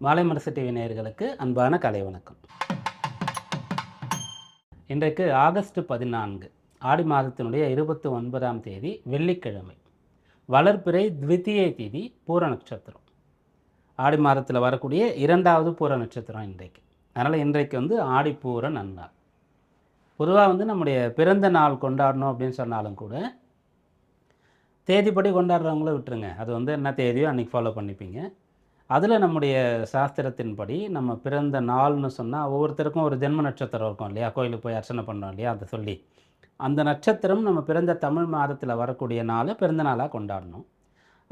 மாலை முரசு டிவி நேயர்களுக்கு அன்பான கலை வணக்கம். இன்றைக்கு ஆகஸ்ட் 14 ஆடி மாதத்தினுடைய 29ஆம் தேதி வெள்ளிக்கிழமை. வளர்பிறை த்விதியை திதி பூர நட்சத்திரம். ஆடி மாதத்தில் வரக்கூடிய 2வது பூர நட்சத்திரம் இன்றைக்கு. அதனால் இன்றைக்கு ஆடிப்பூர நன்னாள். பொதுவாக நம்முடைய பிறந்த நாள் கொண்டாடணும் அப்படின்னு சொன்னாலும் கூட தேதிப்படி கொண்டாடுறவங்கள விட்டுருங்க. அது என்ன தேதியோ அன்றைக்கி ஃபாலோ பண்ணிப்பீங்க. அதில் நம்முடைய சாஸ்திரத்தின்படி நம்ம பிறந்த நாள்னு சொன்னால் ஒவ்வொருத்தருக்கும் ஒரு ஜென்ம நட்சத்திரம் இருக்கும் இல்லையா? கோயிலுக்கு போய் அர்ச்சனை பண்ணோம் இல்லையா? அதை சொல்லி அந்த நட்சத்திரம் நம்ம பிறந்த தமிழ் மாதத்தில் வரக்கூடிய நாளை பிறந்த நாளாக கொண்டாடணும்.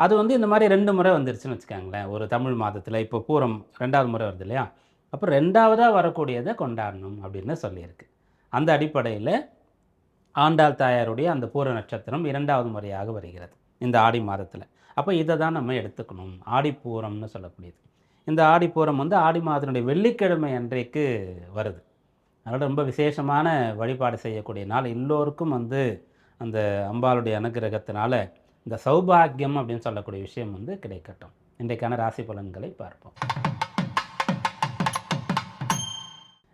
அது இந்த மாதிரி 2 முறை வந்துருச்சுன்னு வச்சுக்கோங்களேன். ஒரு தமிழ் மாதத்தில் இப்போ பூரம் 2வது முறை வருது இல்லையா? அப்போ 2வதாக வரக்கூடியதை கொண்டாடணும் அப்படின்னு சொல்லியிருக்கு. அந்த அடிப்படையில் ஆண்டாள் தாயாருடைய அந்த பூர நட்சத்திரம் 2வது முறையாக வருகிறது இந்த ஆடி மாதத்தில். அப்போ இதை தான் நம்ம எடுத்துக்கணும். ஆடிப்பூரம்னு சொல்லக்கூடியது. இந்த ஆடிப்பூரம் ஆடி மாதத்தினுடைய வெள்ளிக்கிழமை அன்றைக்கு வருது. அதனால் ரொம்ப விசேஷமான வழிபாடு செய்யக்கூடிய நாள். எல்லோருக்கும் அந்த அம்பாளுடைய அனுகிரகத்தினால இந்த சௌபாகியம் அப்படின்னு சொல்லக்கூடிய விஷயம் கிடைக்கட்டும். இன்றைக்கான ராசி பலன்களை பார்ப்போம்.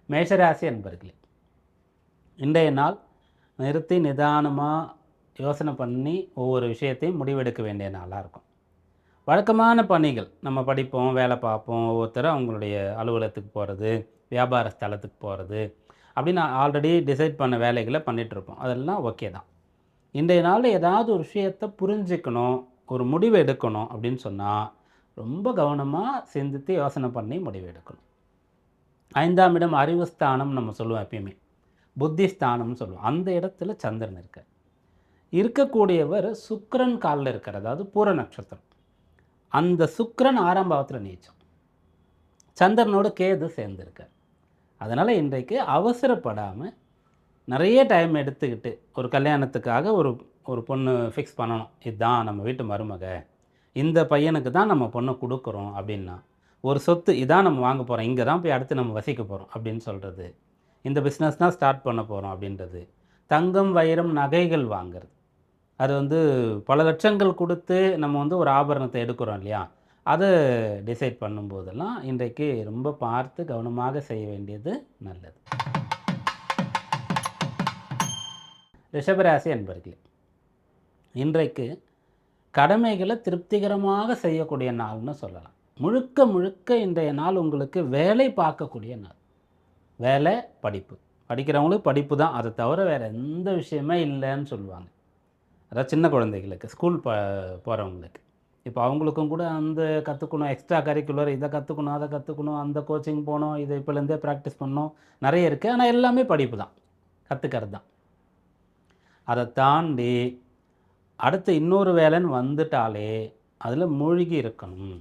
மேஷராசி அன்பர்களே, இன்றைய நாள் நிறுத்தி நிதானமாக யோசனை பண்ணி ஒவ்வொரு விஷயத்தையும் முடிவெடுக்க வேண்டிய நாளாக இருக்கும். வழக்கமான பணிகள் நம்ம படிப்போம், வேலை பார்ப்போம், ஒவ்வொருத்தரும் அவங்களுடைய அலுவலகத்துக்கு போகிறது, வியாபார ஸ்தலத்துக்கு போகிறது அப்படின்னு ஆல்ரெடி டிசைட் பண்ண வேலைகளை பண்ணிகிட்ருப்போம். அதெல்லாம் ஓகே தான். இன்றைய நாளில் ஏதாவது ஒரு விஷயத்தை புரிஞ்சுக்கணும், ஒரு முடிவு எடுக்கணும் அப்படின்னு சொன்னால் ரொம்ப கவனமாக சிந்தித்து யோசனை பண்ணி முடிவு எடுக்கணும். 5ஆம் இடம் அறிவு ஸ்தானம் நம்ம சொல்லுவோம், எப்பயுமே புத்தி ஸ்தானம்னு சொல்லுவோம். அந்த இடத்துல சந்திரன் இருக்கார். இருக்கக்கூடியவர் சுக்கிரன் காலில் இருக்கார், அதாவது பூர நட்சத்திரம். அந்த சுக்கிரன் 6ஆம் பாவத்தில் நீச்சம், சந்திரனோட கேது சேர்ந்துருக்கார். அதனால் இன்றைக்கு அவசரப்படாமல் நிறைய டைம் எடுத்துக்கிட்டு ஒரு கல்யாணத்துக்காக ஒரு பொண்ணு ஃபிக்ஸ் பண்ணணும். இதுதான் நம்ம வீட்டு மருமக, இந்த பையனுக்கு தான் நம்ம பொண்ணை கொடுக்குறோம் அப்படின்னா, ஒரு சொத்து இதான் நம்ம வாங்க போகிறோம், இங்கே தான் போய் அடுத்து நம்ம வசிக்க போகிறோம் அப்படின்னு சொல்கிறது, இந்த பிஸ்னஸ் தான் ஸ்டார்ட் பண்ண போகிறோம் அப்படின்றது, தங்கம் வைரம் நகைகள் வாங்கிறது, அது பல லட்சங்கள் கொடுத்து நம்ம ஒரு ஆபரணத்தை எடுக்கிறோம் இல்லையா? அதை டிசைட் பண்ணும்போதெல்லாம் இன்றைக்கு ரொம்ப பார்த்து கவனமாக செய்ய வேண்டியது நல்லது. ரிஷபராசி அன்பர்களே, இன்றைக்கு கடமைகளை திருப்திகரமாக செய்யக்கூடிய நாள்னு சொல்லலாம். முழுக்க முழுக்க இன்றைய நாள் உங்களுக்கு வேலை பார்க்கக்கூடிய நாள். வேலை, படிப்பு. படிக்கிறவங்களுக்கு படிப்பு தான், அதை தவிர வேறு எந்த விஷயமே இல்லைன்னு சொல்லுவாங்க. அதாவது சின்ன குழந்தைகளுக்கு, ஸ்கூல் போகிறவங்களுக்கு இப்போ அவங்களுக்கும் கூட கற்றுக்கணும், எக்ஸ்ட்ரா கரிக்குலர், இதை கற்றுக்கணும், அதை கற்றுக்கணும், அந்த கோச்சிங் போகணும், இதை இப்போலேருந்தே ப்ராக்டிஸ் பண்ணணும், நிறைய இருக்குது. ஆனால் எல்லாமே படிப்பு தான், கற்றுக்கிறது தான். அதை தாண்டி அடுத்து இன்னொரு வேலைன்னு வந்துட்டாலே அதில் மூழ்கி இருக்கணும்.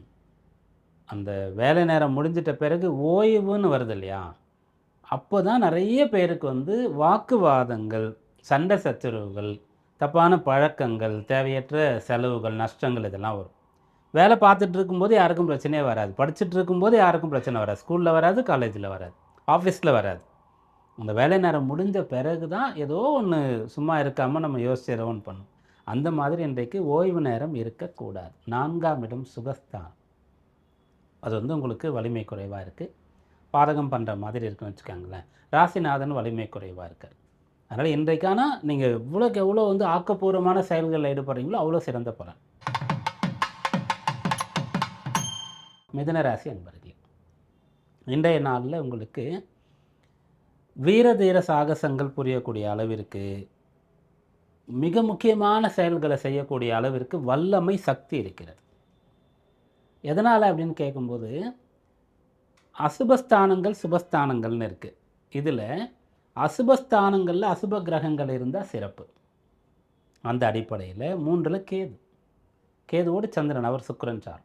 அந்த வேலை நேரம் முடிஞ்சிட்ட பிறகு ஓய்வுன்னு வருது இல்லையா? அப்போ தான் நிறைய பேருக்கு வாக்குவாதங்கள், சண்டை சச்சரவுகள், தப்பான பழக்கங்கள், தேவையற்ற செலவுகள், நஷ்டங்கள் இதெல்லாம் வரும். வேலை பார்த்துட்டு இருக்கும்போது யாருக்கும் பிரச்சனையே வராது, படிச்சுட்டு இருக்கும்போது யாருக்கும் பிரச்சனை வராது, ஸ்கூலில் வராது, காலேஜில் வராது, ஆஃபீஸில் வராது. அந்த வேலை நேரம் முடிஞ்ச பிறகு தான் ஏதோ ஒன்று சும்மா இருக்காமல் நம்ம யோசிச்சு ஏதோ ஒன்று பண்ணணும். அந்த மாதிரி இன்றைக்கு ஓய்வு நேரம் இருக்கக்கூடாது. 4ஆம் இடம் சுகஸ்தானம். அது உங்களுக்கு வலிமை குறைவாக இருக்குது, பாதகம் பண்ணுற மாதிரி இருக்குன்னு வச்சுக்கோங்களேன். ராசிநாதன் வலிமை குறைவாக இருக்கார். அதனால் இன்றைக்கான நீங்கள் எவ்வளோக்கு எவ்வளோ ஆக்கப்பூர்வமான செயல்களில் ஈடுபடுறீங்களோ அவ்வளோ சிறந்த பலன். மிதுன ராசி அன்பர்களே, இன்றைய நாளில் உங்களுக்கு வீர தீர சாகசங்கள் புரியக்கூடிய அளவிற்கு, மிக முக்கியமான செயல்களை செய்யக்கூடிய அளவிற்கு வல்லமை, சக்தி இருக்கிறது. எதனால் அப்படின்னு கேட்கும்போது, அசுபஸ்தானங்கள் சுபஸ்தானங்கள்னு இருக்குது. இதில் அசுபஸ்தானங்களில் அசுப கிரகங்கள் இருந்தால் சிறப்பு. அந்த அடிப்படையில் 3ல் கேதுவோடு சந்திரன், அவர் சுக்கிரன் சார்.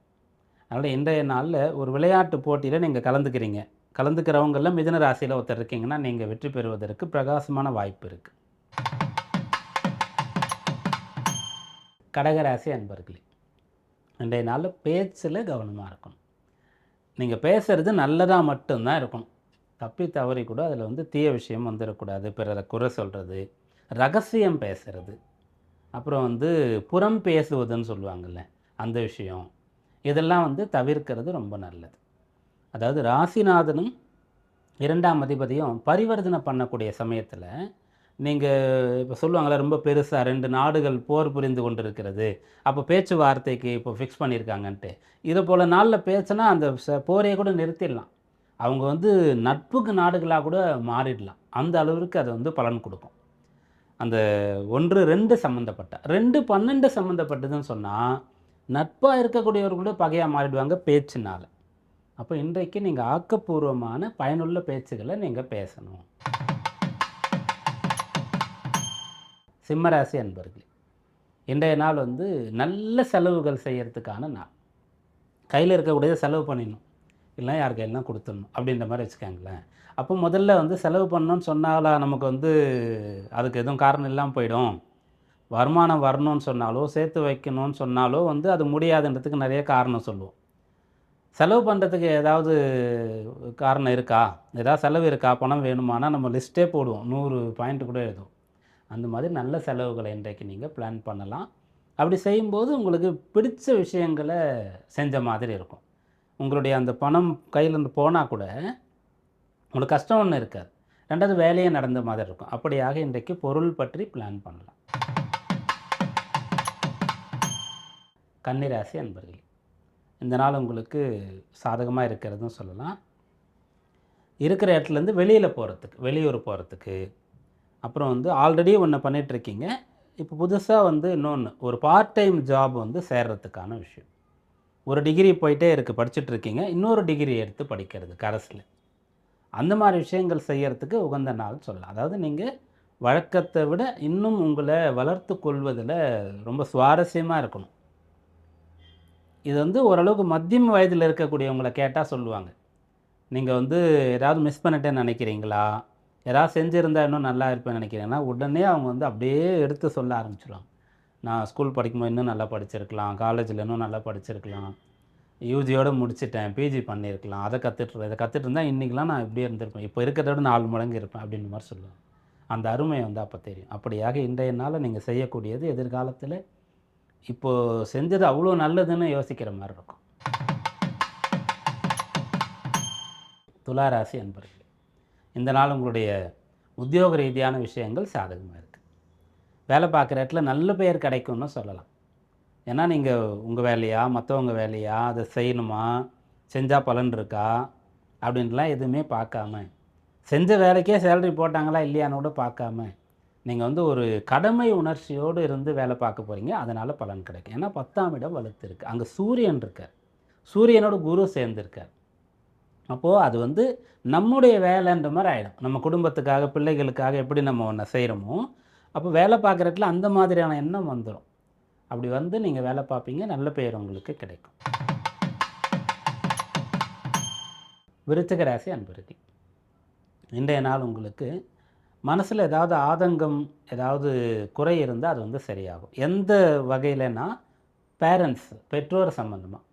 அதனால் இன்றைய நாளில் ஒரு விளையாட்டு போட்டியில் நீங்கள் கலந்துக்கிறவங்களில் மிதுன ராசியில் ஒருத்தர் இருக்கீங்கன்னா நீங்கள் வெற்றி பெறுவதற்கு பிரகாசமான வாய்ப்பு இருக்குது. கடகராசி அன்பர்களே, இன்றைய நாளில் பேச்சில் கவனமாக இருக்கணும். நீங்கள் பேசுகிறது நல்லதாக மட்டும்தான் இருக்கணும். தப்பி தவறி கூட அதில் தீய விஷயம் வந்துடக்கூடாது. பிறரை குறை சொல்கிறது, ரகசியம் பேசுகிறது, அப்புறம் புறம் பேசுவதுன்னு சொல்லுவாங்கள்ல, அந்த விஷயம், இதெல்லாம் தவிர்க்கிறது ரொம்ப நல்லது. அதாவது ராசிநாதனும் 2ஆம் அதிபதியும் பரிவர்த்தனை பண்ணக்கூடிய சமயத்தில் நீங்கள் இப்போ சொல்லுவாங்களே ரொம்ப பெருசாக 2 நாடுகள் போர் புரிந்து கொண்டு இருக்கிறது, அப்போ பேச்சுவார்த்தைக்கு இப்போ ஃபிக்ஸ் பண்ணியிருக்காங்கன்ட்டு, இதை போல் நாளில் பேசினா அந்த போரையே கூட நிறுத்திடலாம். அவங்க வந்து நட்புக்கு நாடுகளாக கூட மாறிடலாம். அந்த அளவிற்கு அது வந்து பலன் கொடுக்கும். அந்த 1, 2 சம்மந்தப்பட்ட 2, 12 சம்மந்தப்பட்டதுன்னு சொன்னால் நட்பாக இருக்கக்கூடியவர் கூட பகையாக மாறிடுவாங்க பேச்சுனால. அப்போ இன்றைக்கு நீங்கள் ஆக்கப்பூர்வமான பயனுள்ள பேச்சுகளை நீங்கள் பேசணும். சிம்மராசி அன்பர்களே, இன்றைய நாள் வந்து நல்ல செலவுகள் செய்கிறதுக்கான நாள். கையில் இருக்கக்கூடியதை செலவு பண்ணிடணும், இல்லைனா யார் கையிலாம் கொடுத்துடணும் அப்படின்ற மாதிரி வச்சுக்கோங்களேன். அப்போ முதல்ல வந்து செலவு பண்ணணும்னு சொன்னாலா நமக்கு வந்து அதுக்கு எதுவும் காரணம் இல்லாமல் போயிடும். வருமானம் வரணும்னு சொன்னாலோ சேர்த்து வைக்கணும்னு சொன்னாலோ வந்து அது முடியாதுன்றதுக்கு நிறைய காரணம் சொல்லுவோம். செலவு பண்ணுறதுக்கு ஏதாவது காரணம் இருக்கா? ஏதாவது செலவு இருக்கா? பணம் வேணுமானா நம்ம லிஸ்ட்டே போடுவோம், 100 பாயிண்ட் கூட எழுதுவோம். அந்த மாதிரி நல்ல செலவுகளை இன்றைக்கு நீங்கள் பிளான் பண்ணலாம். அப்படி செய்யும்போது உங்களுக்கு பிடிச்ச விஷயங்களை செஞ்ச மாதிரி இருக்கும். உங்களுடைய அந்த பணம் கையிலேருந்து போனால் கூட உங்களுக்கு கஷ்டம் ஒன்றும் இருக்காது. 2வது வேலையே நடந்த மாதிரி இருக்கும். அப்படியாக இன்றைக்கு பொருள் பற்றி பிளான் பண்ணலாம். கன்னிராசி அன்பர்களே, இந்த நாள் உங்களுக்கு சாதகமாக இருக்கிறதுன்னு சொல்லலாம். இருக்கிற இடத்துலேருந்து வெளியில் போகிறதுக்கு, வெளியூர் போகிறதுக்கு, அப்புறம் வந்து ஆல்ரெடி ஒன்று பண்ணிகிட்ருக்கீங்க, இப்போ புதுசாக வந்து இன்னொன்று ஒரு பார்ட் டைம் ஜாப் வந்து சேர்கிறதுக்கான விஷயம். ஒரு டிகிரி போயிட்டே இருக்குது, படிச்சுட்ருக்கீங்க, இன்னொரு டிகிரி எடுத்து படிக்கிறது கரஸில். அந்த மாதிரி விஷயங்கள் செய்கிறதுக்கு உகந்த நாள் சொல்லலாம். அதாவது நீங்கள் வழக்கத்தை விட இன்னும் உங்களை வளர்த்து கொள்வதில் ரொம்ப சுவாரஸ்யமாக இருக்கணும். இது வந்து ஓரளவுக்கு மத்தியம வயதில் இருக்கக்கூடியவங்களை கேட்டால் சொல்லுவாங்க. நீங்கள் வந்து ஏதாவது மிஸ் பண்ணிட்டேன்னு நினைக்கிறீங்களா? ஏதாவது செஞ்சுருந்தா இன்னும் நல்லா இருப்பேன்னு நினைக்கிறீங்கன்னா, உடனே அவங்க வந்து அப்படியே எடுத்து சொல்ல ஆரம்பிச்சிடுவாங்க. நான் ஸ்கூல் படிக்கும்போது இன்னும் நல்லா படிச்சிருக்கலாம், காலேஜில் இன்னும் நல்லா படிச்சிருக்கலாம், யூஜியோடு முடிச்சிட்டேன், பிஜி பண்ணியிருக்கலாம், இதை கற்றுட்டு இருந்தால் இன்றைக்கெலாம் நான் இப்படியே இருந்திருப்பேன், இப்போ இருக்கிறத விட 4 மடங்கு இருப்பேன் அப்படின்ற மாதிரி சொல்லுவாங்க. அந்த அருமை வந்து அப்போ தெரியும். அப்படியாக இன்றைய நாளில் நீங்கள் செய்யக்கூடியது எதிர்காலத்தில் இப்போது செஞ்சது அவ்வளோ நல்லதுன்னு யோசிக்கிற மாதிரி இருக்கும். துளாராசி அன்பர்களே, இந்த நாள் உங்களுடைய உத்தியோக ரீதியான விஷயங்கள் சாதகமாக இருக்குது. வேலை பார்க்குற இடத்துல நல்ல பெயர் கிடைக்கும்னு சொல்லலாம். ஏன்னா நீங்கள் உங்கள் வேலையா மற்றவங்க வேலையா, அதை செய்யணுமா, செஞ்சால் பலன் இருக்கா அப்படின்லாம் எதுவுமே பார்க்காம, செஞ்ச வேலைக்கே சேலரி போட்டாங்களா இல்லையான்னு கூட பார்க்காம, நீங்கள் வந்து ஒரு கடமை உணர்ச்சியோடு இருந்து வேலை பார்க்க போகிறீங்க. அதனால் பலன் கிடைக்கும். ஏன்னா 10ஆம் இடம் வலுத்து இருக்குது, அங்கே சூரியன் இருக்கார், சூரியனோட குரு சேர்ந்துருக்கார். அப்போது அது வந்து நம்முடைய வேலைன்ற மாதிரி ஆகிடும். நம்ம குடும்பத்துக்காக பிள்ளைகளுக்காக எப்படி நம்ம ஒன்று செய்கிறோமோ, அப்போ வேலை பார்க்குறதுல அந்த மாதிரியான எண்ணம் வந்துடும். அப்படி வந்து நீங்கள் வேலை பார்ப்பீங்க, நல்ல பெயர் உங்களுக்கு கிடைக்கும். விருச்சிக ராசி அன்பர்களே, இன்றைய நாள் உங்களுக்கு மனசில் ஏதாவது ஆதங்கம், ஏதாவது குறை இருந்தால் அது வந்து சரியாகும். எந்த வகையிலனா, பேரண்ட்ஸ் பெற்றோர் சம்மந்தமாக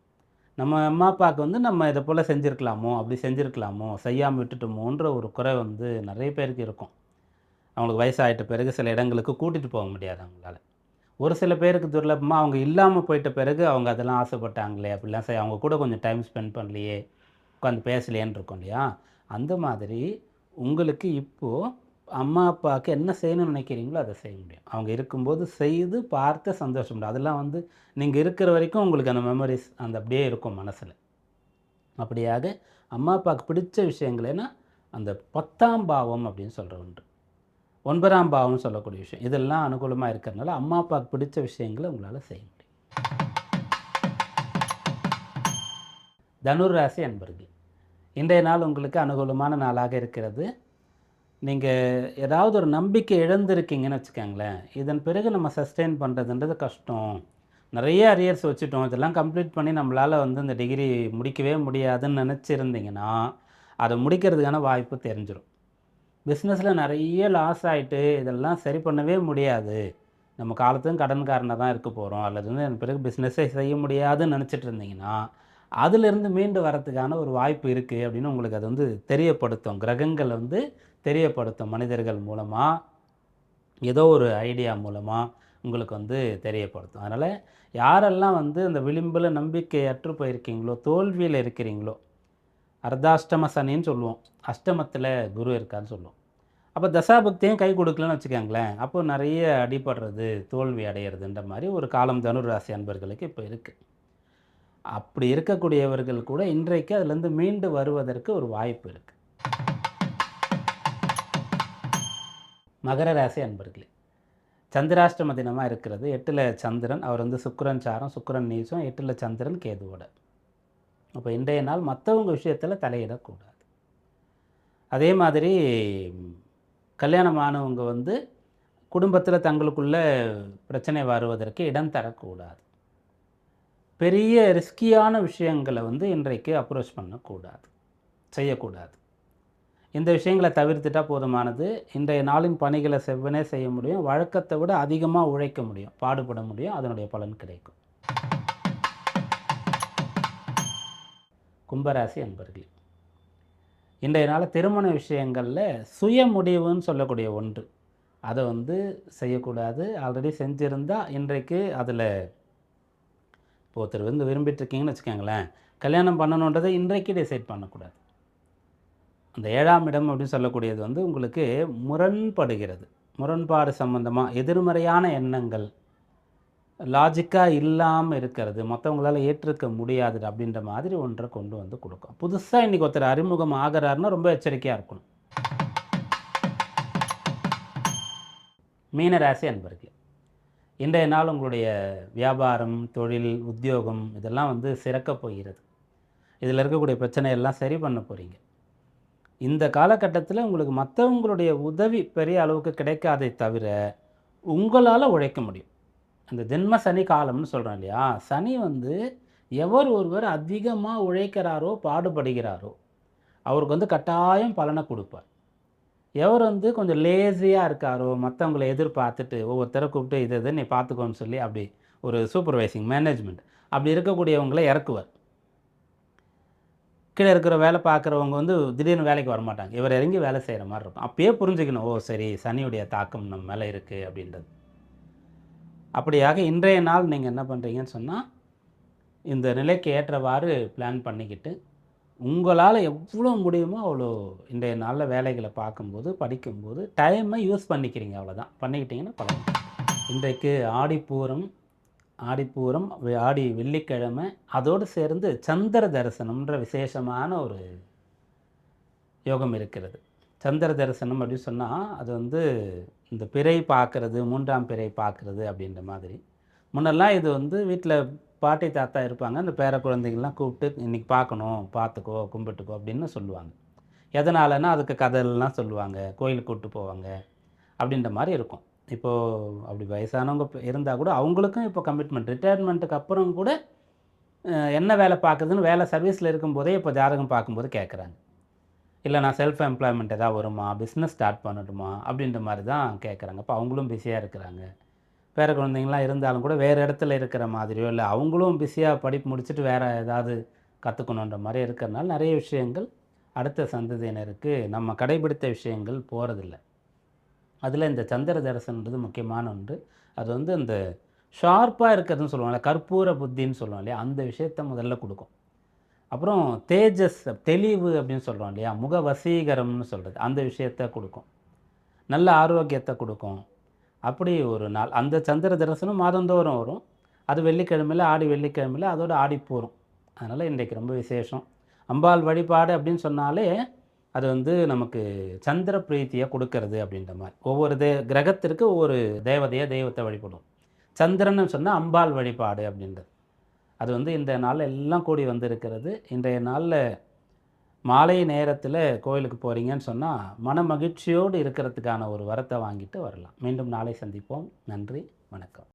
நம்ம அம்மா அப்பாவுக்கு வந்து நம்ம இதை போல் செஞ்சுருக்கலாமோ, அப்படி செஞ்சுருக்கலாமோ, செய்யாமல் விட்டுட்டோமோன்ற ஒரு குறை வந்து நிறைய பேருக்கு இருக்கும். அவங்களுக்கு வயசாகிட்ட பிறகு சில இடங்களுக்கு கூட்டிகிட்டு போக முடியாது அவங்களால. ஒரு சில பேருக்கு துர்லபமாக அவங்க இல்லாமல் போயிட்ட பிறகு அவங்க அதெல்லாம் ஆசைப்பட்டாங்களே, அப்படிலாம் அவங்க கூட கொஞ்சம் டைம் ஸ்பெண்ட் பண்ணலையே, உட்காந்து பேசலையேன்னு இருக்கும் இல்லையா? அந்த மாதிரி உங்களுக்கு இப்போது அம்மா அப்பாவுக்கு என்ன செய்யணும்னு நினைக்கிறீங்களோ அதை செய்ய முடியும். அவங்க இருக்கும்போது செய்து பார்த்து சந்தோஷப்படும். அதெல்லாம் வந்து நீங்கள் இருக்கிற வரைக்கும் உங்களுக்கு அந்த மெமரிஸ் அந்த அப்படியே இருக்கும் மனசில். அப்படியாக அம்மா அப்பாவுக்கு பிடிச்ச விஷயங்கள், ஏன்னா அந்த 10ஆம் பாவம் அப்படின்னு சொல்கிற ஒன்று, 9ஆம் பாவம்னு சொல்லக்கூடிய விஷயம், இதெல்லாம் அனுகூலமாக இருக்கிறதுனால அம்மா அப்பாவுக்கு பிடிச்ச விஷயங்களை உங்களால் செய்ய முடியும். தனுர் ராசி அன்பர்கள், இன்றைய நாள் உங்களுக்கு அனுகூலமான நாளாக இருக்கிறது. நீங்கள் ஏதாவது ஒரு நம்பிக்கை இழந்திருக்கீங்கன்னு வச்சுக்கோங்களேன், இதன் பிறகு நம்ம சஸ்டெயின் பண்ணுறதுன்றது கஷ்டம், நிறைய அரியர்ஸ் வச்சுட்டோம், இதெல்லாம் கம்ப்ளீட் பண்ணி நம்மளால் வந்து இந்த டிகிரி முடிக்கவே முடியாதுன்னு நினச்சிருந்தீங்கன்னா அதை முடிக்கிறதுக்கான வாய்ப்பு தெரிஞ்சிடும். பிஸ்னஸில் நிறைய லாஸ் ஆகிட்டு இதெல்லாம் சரி பண்ணவே முடியாது, நம்ம காலத்துக்கும் கடன்காரனாக தான் இருக்க போகிறோம், அல்லது வந்து அதன் பிறகு பிஸ்னஸே செய்ய முடியாதுன்னு நினச்சிட்டு இருந்தீங்கன்னா அதிலிருந்து மீண்டு வரத்துக்கான ஒரு வாய்ப்பு இருக்குது அப்படின்னு உங்களுக்கு அது வந்து தெரியப்படுத்தும். கிரகங்கள் வந்து தெரியப்படுத்தும், மனிதர்கள் மூலமாக, ஏதோ ஒரு ஐடியா மூலமாக உங்களுக்கு வந்து தெரியப்படுத்தும். அதனால் யாரெல்லாம் வந்து அந்த விளிம்பில் நம்பிக்கையற்று போயிருக்கீங்களோ, தோல்வியில் இருக்கிறீங்களோ, அர்த்தாஷ்டம சனின்னு சொல்லுவோம். அஷ்டமத்தில் குரு இருக்கான்னு சொல்லுவோம். அப்போ தசாபக்தியும் கை கொடுக்கலன்னு வச்சுக்கோங்களேன், அப்போ நிறைய அடிபடுறது, தோல்வி அடையிறதுன்ற மாதிரி ஒரு காலம் தனுர் ராசி அன்பர்களுக்கு இப்போ இருக்குது. அப்படி இருக்கக்கூடியவர்கள் கூட இன்றைக்கு அதுலேருந்து மீண்டு வருவதற்கு ஒரு வாய்ப்பு இருக்குது. மகர ராசி அன்பர்களே, சந்திராஷ்டம தினமாக இருக்கிறது. 8ல் சந்திரன், அவர் வந்து சுக்கிரன் சாரம், சுக்கிரன் நீச்சம், 8ல் சந்திரன் கேதுவோட. அப்போ இன்றைய நாள் மற்றவங்க விஷயத்தில் தலையிடக்கூடாது. அதே மாதிரி கல்யாணமானவங்க வந்து குடும்பத்தில் தங்களுக்குள்ள பிரச்சனை வருவதற்கு இடம் தரக்கூடாது. பெரிய ரிஸ்கியான விஷயங்களை வந்து இன்றைக்கு அப்ரோச் பண்ணக்கூடாது, செய்யக்கூடாது. இந்த விஷயங்களை தவிர்த்துட்டா போதுமானது. இன்றைய நாளின் பணிகளை செவ்வனே செய்ய முடியும். வழக்கத்தை விட அதிகமாக உழைக்க முடியும், பாடுபட முடியும். அதனுடைய பலன் கிடைக்கும். கும்பராசி அன்பர்களே, இன்றைய நாள் திருமண விஷயங்களில் சுய முடிவுன்னு சொல்லக்கூடிய ஒன்று, அதை வந்து செய்யக்கூடாது. ஆல்ரெடி செஞ்சுருந்தால் இன்றைக்கு அதில் இப்போ ஒருத்தர் வந்து விரும்பிட்டுருக்கீங்கன்னு வச்சுக்கோங்களேன், கல்யாணம் பண்ணணுன்றதை இன்றைக்கு டிசைட் பண்ணக்கூடாது. அந்த 7ஆம் இடம் அப்படின்னு சொல்லக்கூடியது வந்து உங்களுக்கு முரண்படுகிறது. முரண்பாடு சம்பந்தமாக எதிர்மறையான எண்ணங்கள், லாஜிக்காக இல்லாமல் இருக்கிறது, மற்றவங்களால் ஏற்றுக்க முடியாது அப்படின்ற மாதிரி ஒன்றை கொண்டு வந்து கொடுக்கும். புதுசாக இன்றைக்கி ஒருத்தர் அறிமுகம் ஆகிறாருன்னா ரொம்ப எச்சரிக்கையாக இருக்கணும். மீனராசி அன்பர்களே, இன்றைய நாள் உங்களுடைய வியாபாரம், தொழில், உத்தியோகம் இதெல்லாம் வந்து சிறக்க போகிறது. இதில் இருக்கக்கூடிய பிரச்சனையெல்லாம் சரி பண்ண போகிறீங்க. இந்த காலகட்டத்தில் உங்களுக்கு மற்றவங்களுடைய உதவி பெரிய அளவுக்கு கிடைக்காதே தவிர உங்களால் உழைக்க முடியும். இந்த ஜென்ம சனி காலம்னு சொல்கிறோம் இல்லையா, சனி வந்து எவர் ஒருவர் அதிகமாக உழைக்கிறாரோ, பாடுபடுகிறாரோ அவருக்கு வந்து கட்டாயம் பலனை கொடுப்பார். எவர் வந்து கொஞ்சம் லேசியாக இருக்காரோ, மற்றவங்களை எதிர்பார்த்துட்டு ஒவ்வொருத்தரை கூப்பிட்டு இதை நீ பார்த்துக்கோன்னு சொல்லி அப்படி ஒரு சூப்பர்வைசிங் மேனேஜ்மெண்ட் அப்படி இருக்கக்கூடியவங்களை இறக்குவார். கீழே இருக்கிற வேலை பார்க்குறவங்க வந்து திடீர்னு வேலைக்கு வரமாட்டாங்க. இவர் இறங்கி வேலை செய்கிற மாதிரி இருக்கும். அப்பயே புரிஞ்சுக்கணும், ஓ சரி சனியுடைய தாக்கம் நம்ம மேலே இருக்குது அப்படின்றது. அப்படியாக இன்றைய நாள் நீங்கள் என்ன பண்ணுறீங்கன்னு சொன்னால், இந்த நிலைக்கு ஏற்றவாறு பிளான் பண்ணிக்கிட்டு உங்களால் எவ்வளோ முடியுமோ அவ்வளோ இன்றைய நாளில் வேலைகளை பார்க்கும்போது, படிக்கும்போது டைமை யூஸ் பண்ணிக்கிறீங்க, அவ்வளோதான். பண்ணிக்கிட்டிங்கன்னா பலன். இன்றைக்கு ஆடிப்பூரம், ஆடி வெள்ளிக்கிழமை, அதோடு சேர்ந்து சந்திர தரிசனம்ன்ற விசேஷமான ஒரு யோகம் இருக்கிறது. சந்திர தரிசனம் அப்படின்னு சொன்னால் அது வந்து இந்த பிறை பார்க்குறது, 3ஆம் பிறை பார்க்குறது அப்படின்ற மாதிரி. முன்னெல்லாம் இது வந்து வீட்டில் பாட்டி தாத்தா இருப்பாங்க, அந்த பேர குழந்தைகள்லாம் கூப்பிட்டு இன்றைக்கி பார்க்கணும், பார்த்துக்கோ, கும்பிட்டுக்கோ அப்படின்னு சொல்லுவாங்க. எதனாலன்னா அதுக்கு கதையெல்லாம் சொல்லுவாங்க, கோயிலுக்கு கூப்பிட்டு போவாங்க அப்படின்ற மாதிரி இருக்கும். இப்போது அப்படி வயசானவங்க இருந்தால் கூட அவங்களுக்கும் இப்போ கமிட்மெண்ட், ரிட்டையர்மெண்ட்டுக்கு அப்புறம் கூட என்ன வேலை பார்க்குறதுன்னு வேலை சர்வீஸில் இருக்கும்போதே இப்போ ஜாதகம் பார்க்கும்போது கேட்குறாங்க. இல்லை நான் செல்ஃப் எம்ப்ளாய்மெண்ட் எதாவது வருமா, பிஸ்னஸ் ஸ்டார்ட் பண்ணட்டுமா அப்படின்ற மாதிரி தான் கேட்குறாங்க. அப்போ அவங்களும் பிஸியாக இருக்கிறாங்க. பேர குழந்தைங்களாம் இருந்தாலும் கூட வேறு இடத்துல இருக்கிற மாதிரியோ, இல்லை அவங்களும் பிஸியாக படிப்பு முடிச்சுட்டு வேறு ஏதாவது கற்றுக்கணுன்ற மாதிரி இருக்கிறனால நிறைய விஷயங்கள் அடுத்த சந்ததியினருக்கு நம்ம கடைபிடித்த விஷயங்கள் போகிறதில்ல. அதில் இந்த சந்திர தரிசனன்றது முக்கியமான ஒன்று. அது வந்து அந்த ஷார்ப்பாக இருக்கிறதுன்னு சொல்லுவாங்க, கற்பூர புத்தின்னு சொல்லுவோம் இல்லையா, அந்த விஷயத்த முதல்ல கொடுக்கும். அப்புறம் தேஜஸ், தெளிவு அப்படின்னு சொல்கிறோம் இல்லையா, முக வசீகரம்னு சொல்கிறது, அந்த விஷயத்த கொடுக்கும். நல்ல ஆரோக்கியத்தை கொடுக்கும். அப்படி ஒரு நாள் அந்த சந்திர தரிசனம் மாதந்தோறும் வரும். அது வெள்ளிக்கிழமையில், ஆடி வெள்ளிக்கிழமையில், அதோட ஆடிப்பூரம். அதனால் இன்றைக்கு ரொம்ப விசேஷம். அம்பாள் வழிபாடு அப்படின்னு சொன்னாலே அது வந்து நமக்கு சந்திர பிரீத்தியை கொடுக்கறது அப்படின்ற மாதிரி. ஒவ்வொரு கிரகத்திற்கு ஒவ்வொரு தெய்வத்தை வழிபடும். சந்திரன்னு சொன்னால் அம்பாள் வழிபாடு அப்படின்றது. அது வந்து இந்த நாளில் எல்லாம் கூடி வந்திருக்கிறது. இன்றைய நாளில் மாலை நேரத்தில் கோயிலுக்கு போகிறீங்கன்னு சொன்னால் மன மகிழ்ச்சியோடு இருக்கிறதுக்கான ஒரு வரத்தை வாங்கிட்டு வரலாம். மீண்டும் நாளை சந்திப்போம். நன்றி, வணக்கம்.